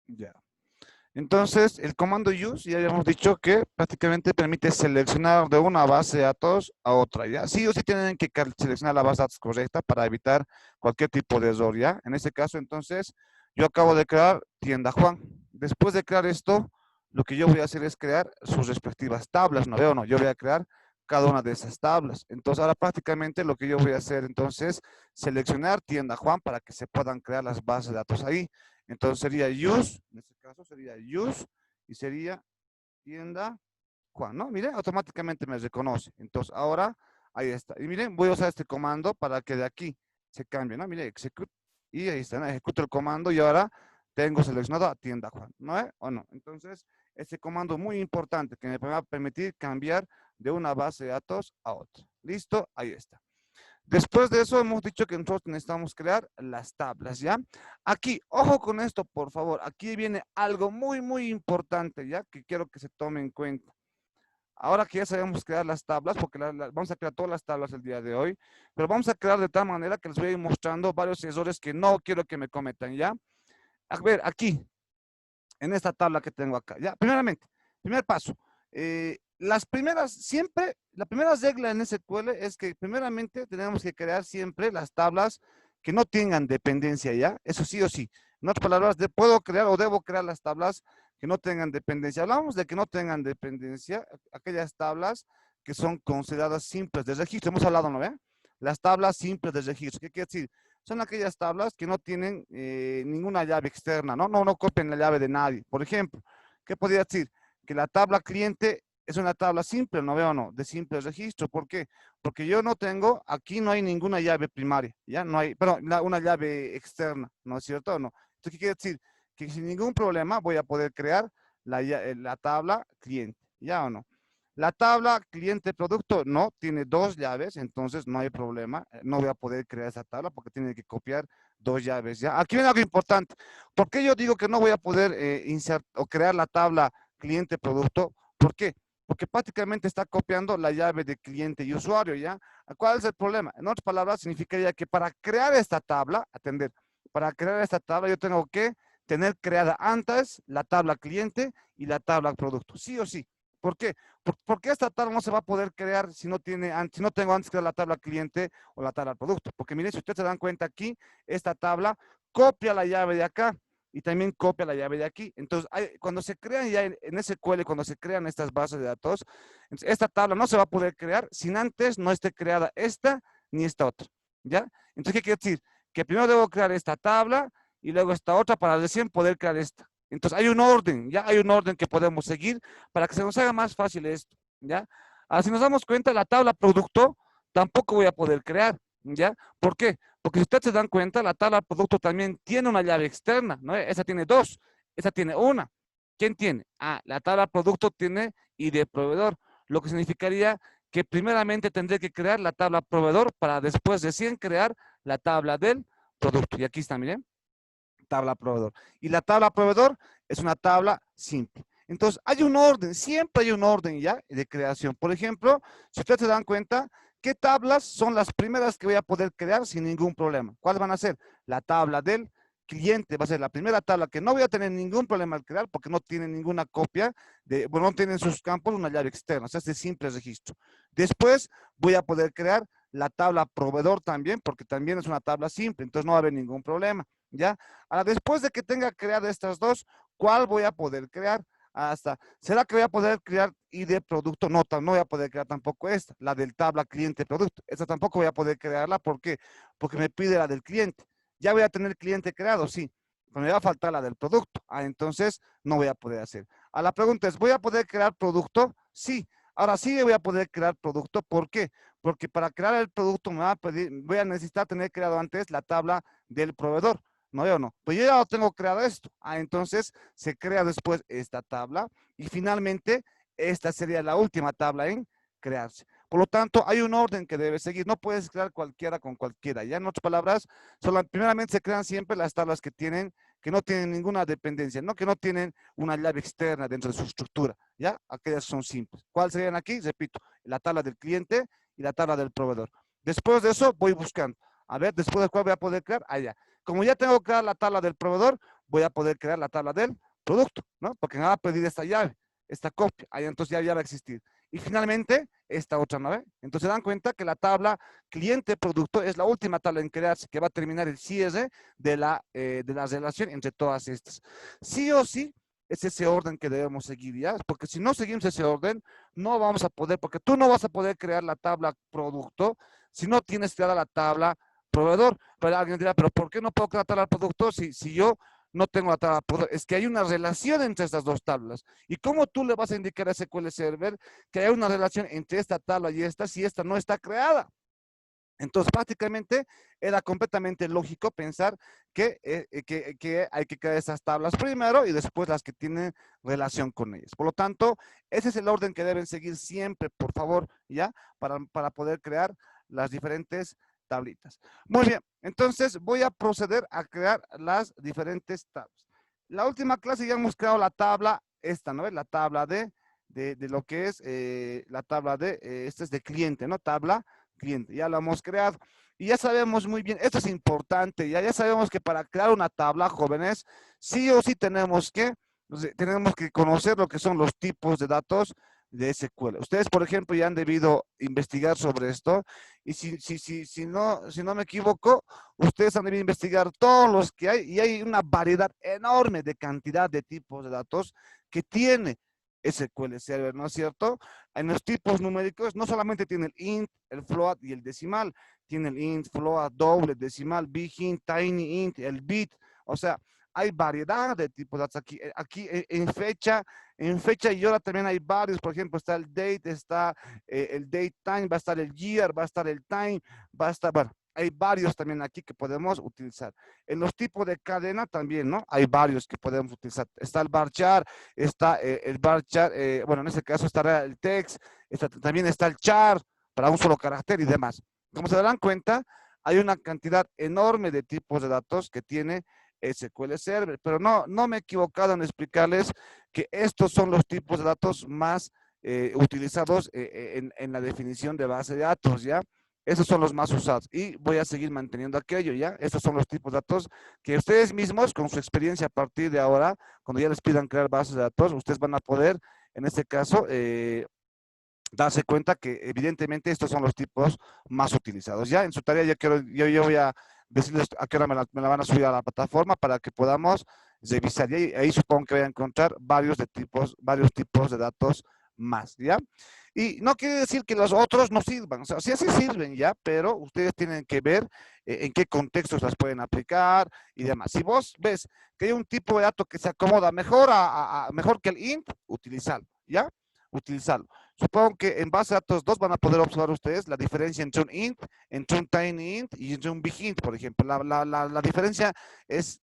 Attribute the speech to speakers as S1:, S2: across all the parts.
S1: Ya. Entonces, el comando use, ya habíamos dicho que prácticamente permite seleccionar de una base de datos a otra, ¿ya? Sí o sí tienen que seleccionar la base de datos correcta para evitar cualquier tipo de error, ¿ya? En este caso, entonces, yo acabo de crear tienda Juan. Después de crear esto, lo que yo voy a hacer es crear sus respectivas tablas, ¿no veo? No, yo voy a crear cada una de esas tablas. Entonces, ahora prácticamente lo que yo voy a hacer, entonces, seleccionar tienda Juan para que se puedan crear las bases de datos ahí. Entonces sería use, en este caso sería use y sería tienda Juan, ¿no? Miren, automáticamente me reconoce. Entonces ahora, ahí está. Y miren, voy a usar este comando para que de aquí se cambie, ¿no? Miren, execute y ahí está, ¿no? Ejecuto el comando y ahora tengo seleccionado a tienda Juan, ¿no? ¿O no? Entonces, este comando es muy importante que me va a permitir cambiar de una base de datos a otra. ¿Listo? Ahí está. Después de eso, hemos dicho que nosotros necesitamos crear las tablas, ¿ya? Aquí, ojo con esto, por favor. Aquí viene algo muy, muy importante, ¿ya? Que quiero que se tome en cuenta. Ahora que ya sabemos crear las tablas, porque vamos a crear todas las tablas el día de hoy, pero vamos a crear de tal manera que les voy a ir mostrando varios errores que no quiero que me cometan, ¿ya? A ver, aquí, en esta tabla que tengo acá. Ya, primeramente, primer paso. Las primeras, siempre, la primera regla en SQL es que primeramente tenemos que crear siempre las tablas que no tengan dependencia, ¿ya? Eso sí o sí. En otras palabras, puedo crear o debo crear las tablas que no tengan dependencia. Hablamos de que no tengan dependencia, aquellas tablas que son consideradas simples de registro. Hemos hablado, ¿no ve? Las tablas simples de registro. ¿Qué quiere decir? Son aquellas tablas que no tienen ninguna llave externa, ¿no? No copian la llave de nadie. Por ejemplo, ¿qué podría decir? Que la tabla cliente es una tabla simple, ¿no veo o no? De simple registro. ¿Por qué? Porque yo no tengo, aquí no hay ninguna llave primaria, ¿ya? No hay, pero una llave externa, ¿no es cierto o no? Entonces, ¿qué quiere decir? Que sin ningún problema voy a poder crear la tabla cliente, ¿ya o no? La tabla cliente-producto no, tiene dos llaves, entonces no hay problema. No voy a poder crear esa tabla porque tiene que copiar dos llaves. ¿Ya? Aquí viene algo importante. ¿Por qué yo digo que no voy a poder insertar o crear la tabla cliente-producto? ¿Por qué? Porque prácticamente está copiando la llave de cliente y usuario, ¿ya? ¿Cuál es el problema? En otras palabras, significaría que para crear esta tabla, atender, para crear esta tabla yo tengo que tener creada antes la tabla cliente y la tabla producto, sí o sí. ¿Por qué? Porque esta tabla no se va a poder crear si no tengo antes que la tabla cliente o la tabla producto. Porque miren, si ustedes se dan cuenta aquí, esta tabla copia la llave de acá y también copia la llave de aquí. Entonces, cuando se crean ya en SQL, cuando se crean estas bases de datos, esta tabla no se va a poder crear sin antes no esté creada esta ni esta otra. ¿Ya? Entonces, ¿qué quiere decir? Que primero debo crear esta tabla y luego esta otra para recién poder crear esta. Entonces hay un orden, ya hay un orden que podemos seguir para que se nos haga más fácil esto, ¿ya? Ahora, si nos damos cuenta, la tabla producto tampoco voy a poder crear, ¿ya? ¿Por qué? Porque si ustedes se dan cuenta, la tabla producto también tiene una llave externa, ¿no? Esa tiene dos, esa tiene una. ¿Quién tiene? Ah, la tabla producto tiene ID proveedor, lo que significaría que primeramente tendré que crear la tabla proveedor para después recién crear la tabla del producto. Y aquí está, miren, tabla proveedor. Y la tabla proveedor es una tabla simple. Entonces, hay un orden, siempre hay un orden ya de creación. Por ejemplo, si ustedes se dan cuenta, ¿qué tablas son las primeras que voy a poder crear sin ningún problema? ¿Cuáles van a ser? La tabla del cliente va a ser la primera tabla que no voy a tener ningún problema al crear porque no tiene ninguna copia, bueno, no tienen sus campos una llave externa, o sea, es de simple registro. Después voy a poder crear la tabla proveedor también, porque también es una tabla simple, entonces no va a haber ningún problema, ¿ya? Ahora, después de que tenga creado estas dos, ¿cuál voy a poder crear? ¿Será que voy a poder crear ID producto? No, no voy a poder crear tampoco esta, la del tabla cliente producto. Esta tampoco voy a poder crearla, ¿por qué? Porque me pide la del cliente. Ya voy a tener cliente creado, sí, pero me va a faltar la del producto. Entonces no voy a poder hacer. La pregunta es, ¿voy a poder crear producto? Sí. Ahora sí voy a poder crear producto, ¿por qué? Porque para crear el producto me va a pedir, voy a necesitar tener creado antes la tabla del proveedor. ¿No veo o no? Pues yo ya lo tengo creado esto. Entonces se crea después esta tabla y finalmente esta sería la última tabla en crearse. Por lo tanto, hay un orden que debe seguir. No puedes crear cualquiera con cualquiera. Ya en otras palabras, primeramente se crean siempre las tablas que no tienen ninguna dependencia, ¿no? Que no tienen una llave externa dentro de su estructura. ¿Ya? Aquellas son simples. ¿Cuáles serían aquí? Repito, la tabla del cliente y la tabla del proveedor. Después de eso voy buscando. A ver, después de cuál voy a poder crear. Allá. Como ya tengo creada la tabla del proveedor, voy a poder crear la tabla del producto, ¿no? Porque me va a pedir esta llave, esta copia, ahí entonces ya va a existir. Y finalmente, esta otra llave. Entonces se dan cuenta que la tabla cliente-producto es la última tabla en crearse, que va a terminar el cierre de la relación entre todas estas. Sí o sí, es ese orden que debemos seguir, ¿ya? Porque si no seguimos ese orden, no vamos a poder, porque tú no vas a poder crear la tabla producto si no tienes creada la tabla proveedor. Pero alguien dirá, pero ¿por qué no puedo crear la tabla producto si yo no tengo la tabla proveedor? Es que hay una relación entre estas dos tablas. ¿Y cómo tú le vas a indicar a SQL Server que hay una relación entre esta tabla y esta si esta no está creada? Entonces, prácticamente era completamente lógico pensar que hay que crear esas tablas primero y después las que tienen relación con ellas. Por lo tanto, ese es el orden que deben seguir siempre, por favor, ¿ya? Para poder crear las diferentes tablitas. Muy bien, entonces voy a proceder a crear las diferentes tablas. La última clase ya hemos creado la tabla, esta, ¿no? La tabla de lo que es la tabla esta es de cliente, ¿no? Tabla cliente, ya lo hemos creado. Y ya sabemos muy bien, esto es importante, ya sabemos que para crear una tabla, jóvenes, sí o sí tenemos que conocer lo que son los tipos de datos de SQL. Ustedes, por ejemplo, ya han debido investigar sobre esto, y si no me equivoco, ustedes han debido investigar todos los que hay, y hay una variedad enorme de cantidad de tipos de datos que tiene SQL Server, ¿no es cierto? En los tipos numéricos no solamente tiene el int, el float y el decimal, tiene el int, float, doble, decimal, big int, tiny int, el bit, o sea, hay variedad de tipos de datos aquí. Aquí en fecha y hora también hay varios, por ejemplo, está el date, está el date time, va a estar el year, va a estar el time, va a estar, bueno, hay varios también aquí que podemos utilizar. En los tipos de cadena también, ¿no? Hay varios que podemos utilizar. Está el varchar, está el varchar, bueno, en este caso estará el text, también está el char para un solo carácter y demás. Como se darán cuenta, hay una cantidad enorme de tipos de datos que tiene SQL Server, pero no me he equivocado en explicarles que estos son los tipos de datos más utilizados en la definición de base de datos, ¿ya? Esos son los más usados y voy a seguir manteniendo aquello, ¿ya? Estos son los tipos de datos que ustedes mismos, con su experiencia a partir de ahora, cuando ya les pidan crear bases de datos, ustedes van a poder, en este caso, darse cuenta que evidentemente estos son los tipos más utilizados. Ya en su tarea yo voy a decirles a qué hora me la van a subir a la plataforma para que podamos revisar. Y ahí supongo que voy a encontrar varios tipos de datos más, ¿ya? Y no quiere decir que los otros no sirvan, o sea, sí sirven ya, pero ustedes tienen que ver en qué contextos las pueden aplicar y demás. Si vos ves que hay un tipo de dato que se acomoda mejor que el int, utilizarlo, ¿ya? Utilizarlo. Supongo que en base a datos dos van a poder observar ustedes la diferencia entre un int, entre un tiny int y entre un big int, por ejemplo. La diferencia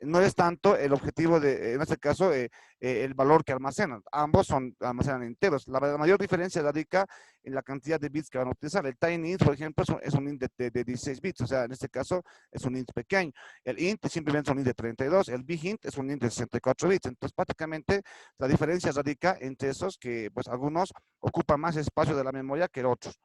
S1: no es tanto el objetivo en este caso, el valor que almacenan. Ambos almacenan enteros. La mayor diferencia radica en la cantidad de bits que van a utilizar. El tiny int, por ejemplo, es un int de 16 bits, o sea, en este caso es un int pequeño. El int simplemente es un int de 32, el big int es un int de 64 bits. Entonces, prácticamente la diferencia radica entre esos que, pues, algunos ocupan más espacio de la memoria que otros.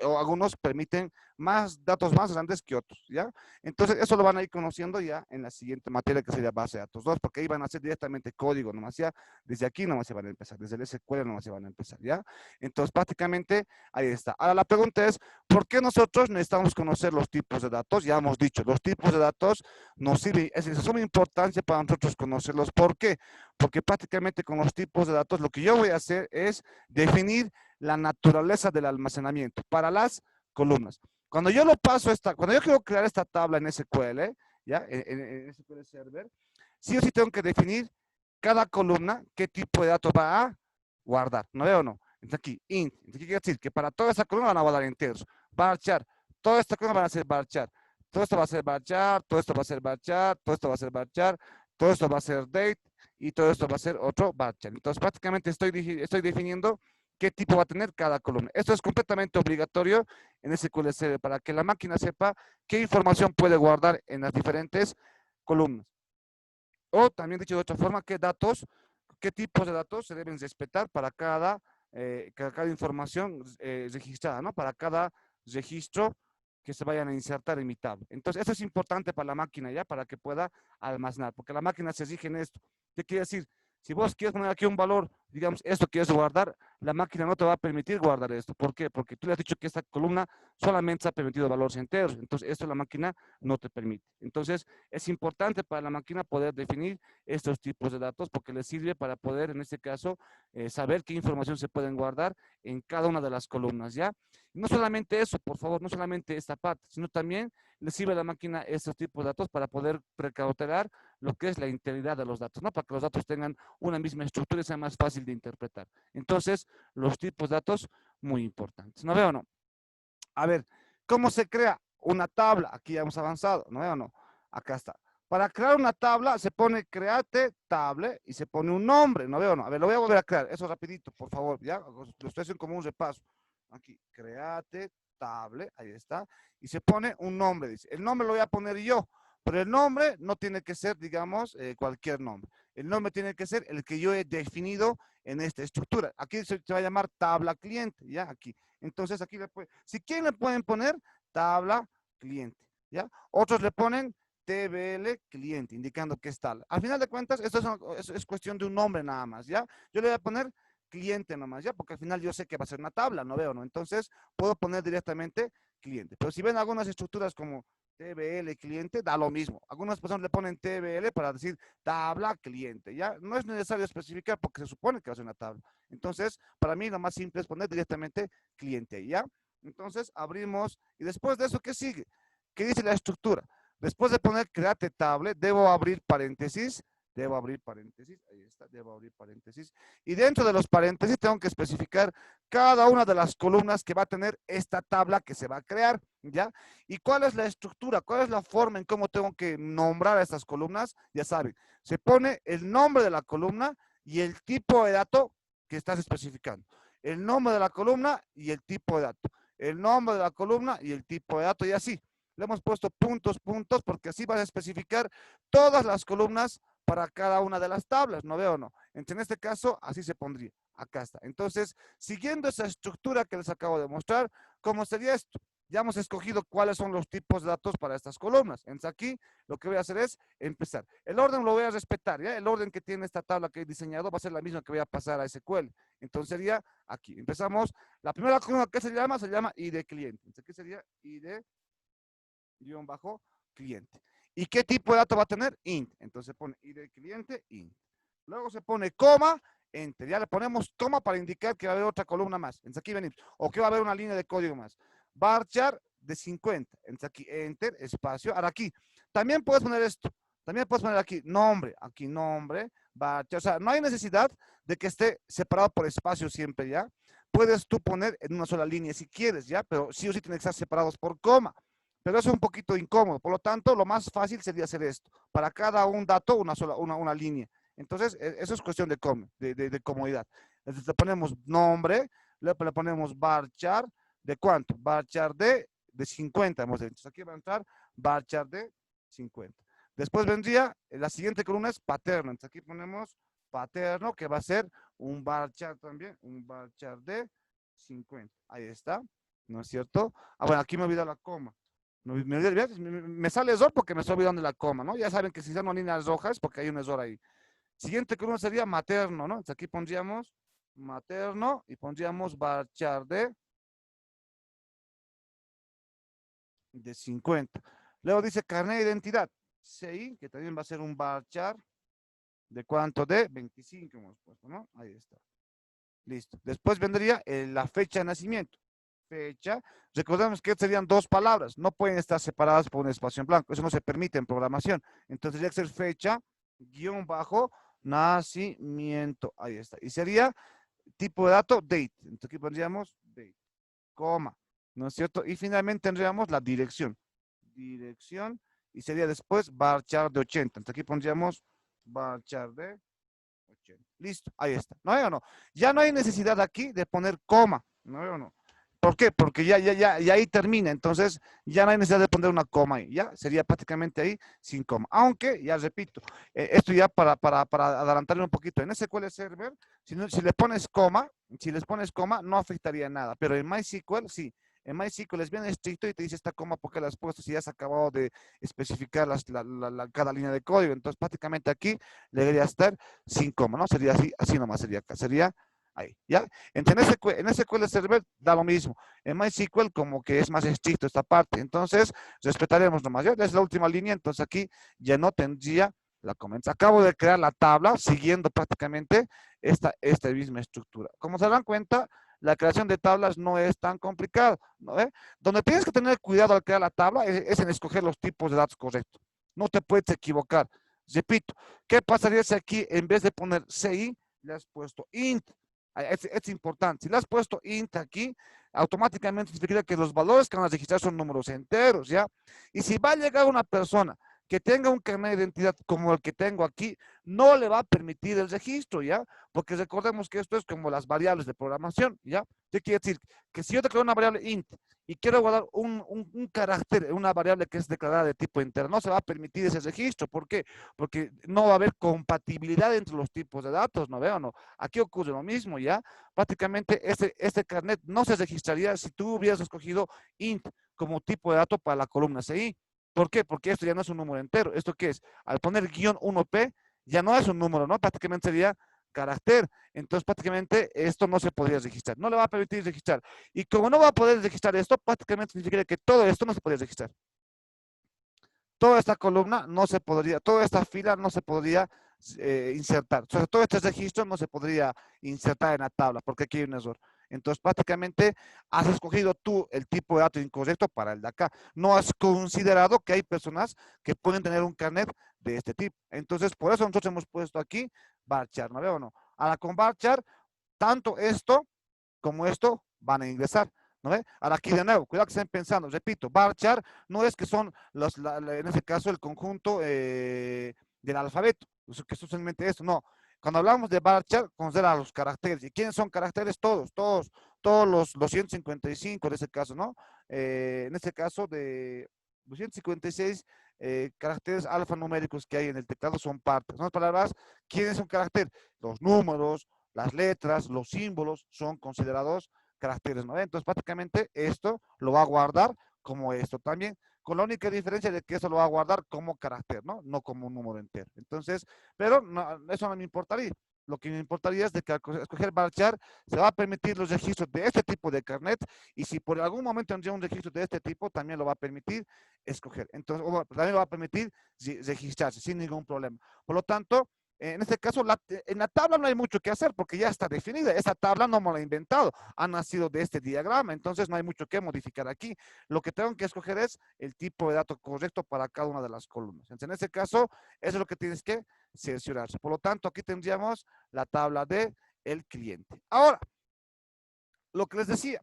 S1: O algunos permiten más datos más grandes que otros, ¿ya? Entonces, eso lo van a ir conociendo ya en la siguiente materia que sería base de datos 2, porque ahí van a hacer directamente código, nomás ya, desde aquí nomás se van a empezar, desde el SQL nomás se van a empezar, ¿ya? Entonces, prácticamente, ahí está. Ahora, la pregunta es, ¿por qué nosotros necesitamos conocer los tipos de datos? Ya hemos dicho, los tipos de datos nos sirven, es de suma importancia para nosotros conocerlos. ¿Por qué? Porque prácticamente con los tipos de datos, lo que yo voy a hacer es definir la naturaleza del almacenamiento para las columnas. Cuando yo cuando yo quiero crear esta tabla en SQL, ¿ya? En SQL Server, sí o sí tengo que definir cada columna qué tipo de datos va a guardar. ¿No veo o no? Entonces aquí, int. Entonces, ¿qué quiere decir? Que para toda esa columna van a guardar enteros. Varchar. Toda esta columna van a ser varchar. Todo esto va a ser varchar, todo esto va a ser varchar, todo esto va a ser varchar, todo esto va a ser date y todo esto va a ser otro varchar. Entonces, prácticamente estoy definiendo qué tipo va a tener cada columna. Esto es completamente obligatorio en SQL Server para que la máquina sepa qué información puede guardar en las diferentes columnas. O también dicho de otra forma, qué tipos de datos se deben respetar para cada información registrada, ¿no? Para cada registro que se vayan a insertar en mi tabla. Entonces, eso es importante para la máquina, ¿ya? Para que pueda almacenar, porque la máquina se rige en esto. ¿Qué quiere decir? Si vos quieres poner aquí un valor, digamos, esto quieres guardar, la máquina no te va a permitir guardar esto. ¿Por qué? Porque tú le has dicho que esta columna solamente se ha permitido valores enteros. Entonces, esto la máquina no te permite. Entonces, es importante para la máquina poder definir estos tipos de datos porque le sirve para poder, en este caso, saber qué información se pueden guardar en cada una de las columnas, ¿ya? No solamente eso, por favor, no solamente esta parte, sino también le sirve a la máquina estos tipos de datos para poder precautelar lo que es la integridad de los datos, ¿no? Para que los datos tengan una misma estructura y sea más fácil de interpretar. Entonces, los tipos de datos, muy importantes. ¿No veo o no? A ver, ¿cómo se crea una tabla? Aquí ya hemos avanzado, ¿no veo o no? Acá está. Para crear una tabla se pone create table y se pone un nombre, ¿no veo o no? A ver, lo voy a volver a crear, eso rapidito, por favor, ¿ya? Lo estoy haciendo como un repaso. Aquí, create table, ahí está, y se pone un nombre, dice. El nombre lo voy a poner yo, pero el nombre no tiene que ser, digamos, cualquier nombre. El nombre tiene que ser el que yo he definido en esta estructura. Aquí se va a llamar tabla cliente, ¿ya? Aquí. Entonces aquí, si quieren le pueden poner tabla cliente, ¿ya? Otros le ponen TBL cliente, indicando que es tal. Al final de cuentas, esto es cuestión de un nombre nada más, ¿ya? Yo le voy a poner cliente nomás, ¿ya? Porque al final yo sé que va a ser una tabla, no veo, ¿no? Entonces, puedo poner directamente cliente. Pero si ven algunas estructuras como TBL cliente, da lo mismo. Algunas personas le ponen TBL para decir tabla cliente, ¿ya? No es necesario especificar porque se supone que va a ser una tabla. Entonces, para mí lo más simple es poner directamente cliente, ¿ya? Entonces, abrimos, y después de eso, ¿qué sigue? ¿Qué dice la estructura? Después de poner create table, debo abrir paréntesis, ahí está, debo abrir paréntesis, y dentro de los paréntesis tengo que especificar cada una de las columnas que va a tener esta tabla que se va a crear, ¿ya? ¿Y cuál es la estructura? ¿Cuál es la forma en cómo tengo que nombrar a estas columnas? Ya saben, se pone el nombre de la columna y el tipo de dato que estás especificando. El nombre de la columna y el tipo de dato. El nombre de la columna y el tipo de dato y así. Le hemos puesto puntos, puntos, porque así vas a especificar todas las columnas para cada una de las tablas, ¿no veo o no? Entonces, en este caso, así se pondría. Acá está. Entonces, siguiendo esa estructura que les acabo de mostrar, ¿cómo sería esto? Ya hemos escogido cuáles son los tipos de datos para estas columnas. Entonces, aquí lo que voy a hacer es empezar. El orden lo voy a respetar, ¿ya? El orden que tiene esta tabla que he diseñado va a ser la misma que voy a pasar a SQL. Entonces, sería aquí. Empezamos. La primera columna que se llama ID cliente. Entonces, aquí sería ID bajo cliente. ¿Y qué tipo de dato va a tener? Int. Entonces se pone ID cliente, int. Luego se pone coma, enter. Ya le ponemos coma para indicar que va a haber otra columna más. Entonces aquí venimos. O que va a haber una línea de código más. Varchar de 50. Entonces aquí enter, espacio. Ahora aquí. También puedes poner esto. También puedes poner aquí nombre. Aquí nombre. Varchar. O sea, no hay necesidad de que esté separado por espacio siempre, ¿ya? Puedes tú poner en una sola línea si quieres, ¿ya? Pero sí o sí tienen que estar separados por coma. Pero eso es un poquito incómodo. Por lo tanto, lo más fácil sería hacer esto. Para cada un dato, una línea. Entonces, eso es cuestión de comodidad. Entonces, le ponemos nombre, le ponemos varchar, ¿de cuánto? Varchar de 50, hemos dicho. Entonces, aquí va a entrar varchar de 50. Después vendría, la siguiente columna es paterno. Entonces, aquí ponemos paterno, que va a ser un varchar también, un varchar de 50. Ahí está, ¿no es cierto? Ah, bueno, aquí me olvidó la coma. Me sale error porque me estoy olvidando de la coma, ¿no? Ya saben que si son líneas rojas porque hay un error ahí. Siguiente columna sería materno, ¿no? Entonces aquí pondríamos materno y pondríamos varchar de 50. Luego dice carnet de identidad, CI, que también va a ser un varchar de cuánto, de 25 hemos puesto, ¿no? Ahí está. Listo. Después vendría la fecha de nacimiento. Fecha. Recordemos que serían dos palabras. No pueden estar separadas por un espacio en blanco. Eso no se permite en programación. Entonces, tendría que ser fecha, guión bajo, nacimiento. Ahí está. Y sería tipo de dato, date. Entonces, aquí pondríamos date, coma. ¿No es cierto? Y finalmente tendríamos la dirección. Dirección. Y sería después varchar de 80. Entonces, aquí pondríamos varchar de 80. Listo, ahí está. ¿No hay o no? Ya no hay necesidad aquí de poner coma. ¿No hay o no? ¿Por qué? Porque ya ahí termina. Entonces, ya no hay necesidad de poner una coma ahí. Ya sería prácticamente ahí sin coma. Aunque, ya repito, esto ya para adelantarle un poquito. En SQL Server, si les pones coma, no afectaría nada. Pero en MySQL, sí. En MySQL es bien estricto y te dice esta coma porque la has puesto si ya has acabado de especificar cada línea de código. Entonces, prácticamente aquí debería estar sin coma, ¿no? Sería así, así nomás sería acá. Sería ahí, ¿ya? Entonces, en SQL Server da lo mismo. En MySQL como que es más estricto esta parte. Entonces, respetaremos nomás. Ya es la última línea, entonces aquí ya no tendría la comenta. Acabo de crear la tabla siguiendo prácticamente esta misma estructura. Como se dan cuenta, la creación de tablas no es tan complicado, ¿no? Donde tienes que tener cuidado al crear la tabla es en escoger los tipos de datos correctos. No te puedes equivocar. Repito, ¿qué pasaría si aquí en vez de poner CI le has puesto int? Es importante. Si le has puesto int aquí, automáticamente significa que los valores que van a registrar son números enteros, ¿ya? Y si va a llegar una persona que tenga un carnet de identidad como el que tengo aquí, no le va a permitir el registro, ¿ya? Porque recordemos que esto es como las variables de programación, ¿ya? ¿Qué quiere decir? Que si yo declaro una variable int y quiero guardar un carácter, una variable que es declarada de tipo entero, no se va a permitir ese registro. ¿Por qué? Porque no va a haber compatibilidad entre los tipos de datos, ¿no veo? No. Aquí ocurre lo mismo, ¿ya? Prácticamente este carnet no se registraría si tú hubieras escogido int como tipo de dato para la columna CI. ¿Por qué? Porque esto ya no es un número entero. ¿Esto qué es? Al poner guión 1P, ya no es un número, ¿no? Prácticamente sería carácter. Entonces, prácticamente esto no se podría registrar. No le va a permitir registrar. Y como no va a poder registrar esto, prácticamente significa que todo esto no se podría registrar. Toda esta columna no se podría, toda esta fila no se podría insertar. O sea, todo este registro no se podría insertar en la tabla porque aquí hay un error. Entonces, prácticamente has escogido tú el tipo de dato incorrecto para el de acá. No has considerado que hay personas que pueden tener un carnet de este tipo. Entonces, por eso nosotros hemos puesto aquí varchar, ¿no veo o no? Ahora, con varchar, tanto esto como esto van a ingresar. ¿No ve? Ahora aquí de nuevo, cuidado que estén pensando, repito, varchar no es que son en ese caso el conjunto del alfabeto, que es simplemente esto, no. Cuando hablamos de varchar, considera los caracteres. ¿Y quiénes son caracteres? Todos los 155 de ese caso, ¿no? En este caso de 256 caracteres alfanuméricos que hay en el teclado son partes. En otras palabras, ¿quién es un carácter? Los números, las letras, los símbolos son considerados caracteres, ¿no? Entonces, prácticamente esto lo va a guardar como esto también, con la única diferencia de que eso lo va a guardar como carácter, ¿no? No como un número entero. Entonces, pero no, eso no me importaría. Lo que me importaría es de que al escoger varchar se va a permitir los registros de este tipo de carnet y si por algún momento tendría un registro de este tipo, también lo va a permitir escoger. Entonces, también lo va a permitir registrarse sin ningún problema. Por lo tanto, en este caso, en la tabla no hay mucho que hacer porque ya está definida. Esta tabla no me la he inventado, ha nacido de este diagrama, entonces no hay mucho que modificar aquí. Lo que tengo que escoger es el tipo de dato correcto para cada una de las columnas. Entonces, en este caso, eso es lo que tienes que cerciorarse. Por lo tanto, aquí tendríamos la tabla de el cliente. Ahora, lo que les decía,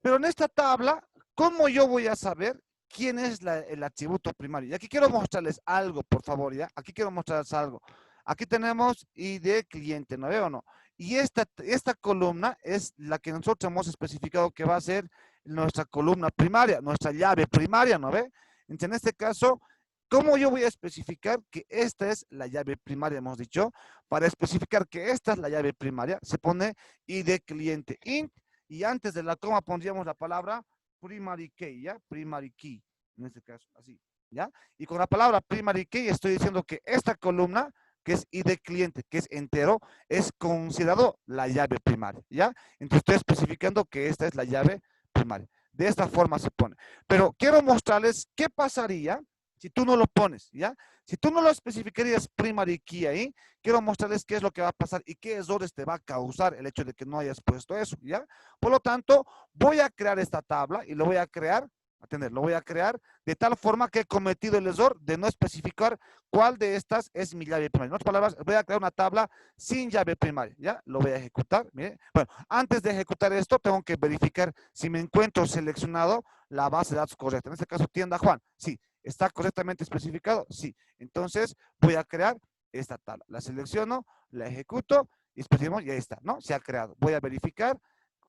S1: pero en esta tabla, ¿cómo yo voy a saber quién es el atributo primario? Y aquí quiero mostrarles algo, por favor, ¿ya? Aquí quiero mostrarles algo. Aquí tenemos ID cliente, ¿no veo o no? Y esta columna es la que nosotros hemos especificado que va a ser nuestra columna primaria, nuestra llave primaria, ¿no ve? Entonces, en este caso, ¿cómo yo voy a especificar que esta es la llave primaria? Hemos dicho, para especificar que esta es la llave primaria, se pone ID cliente int y antes de la coma pondríamos la palabra primary key, ¿ya? Primary key, en este caso, así, ¿ya? Y con la palabra primary key estoy diciendo que esta columna, que es ID cliente, que es entero, es considerado la llave primaria, ¿ya? Entonces estoy especificando que esta es la llave primaria. De esta forma se pone. Pero quiero mostrarles qué pasaría si tú no lo pones, ¿ya? Si tú no lo especificarías primary key ahí, quiero mostrarles qué es lo que va a pasar y qué errores te va a causar el hecho de que no hayas puesto eso, ¿ya? Por lo tanto, voy a crear esta tabla y lo voy a crear, lo voy a crear de tal forma que he cometido el error de no especificar cuál de estas es mi llave primaria. En otras palabras, voy a crear una tabla sin llave primaria, ¿ya? Lo voy a ejecutar, mire. Bueno, antes de ejecutar esto, tengo que verificar si me encuentro seleccionado la base de datos correcta. En este caso, tienda Juan, sí. ¿Está correctamente especificado? Sí. Entonces, voy a crear esta tabla. La selecciono, la ejecuto y especificamos, y ahí está, ¿no? Se ha creado. Voy a verificar,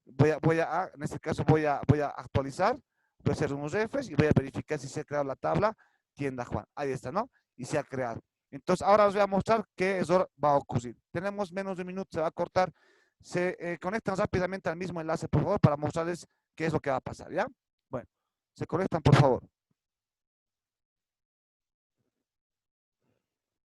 S1: en este caso voy a actualizar, voy a hacer unos refresh y voy a verificar si se ha creado la tabla tienda Juan. Ahí está, ¿no? Y se ha creado. Entonces, ahora os voy a mostrar qué error va a ocurrir. Tenemos menos de un minuto, se va a cortar. Se conectan rápidamente al mismo enlace, por favor, para mostrarles qué es lo que va a pasar, ¿ya? Bueno, se conectan, por favor.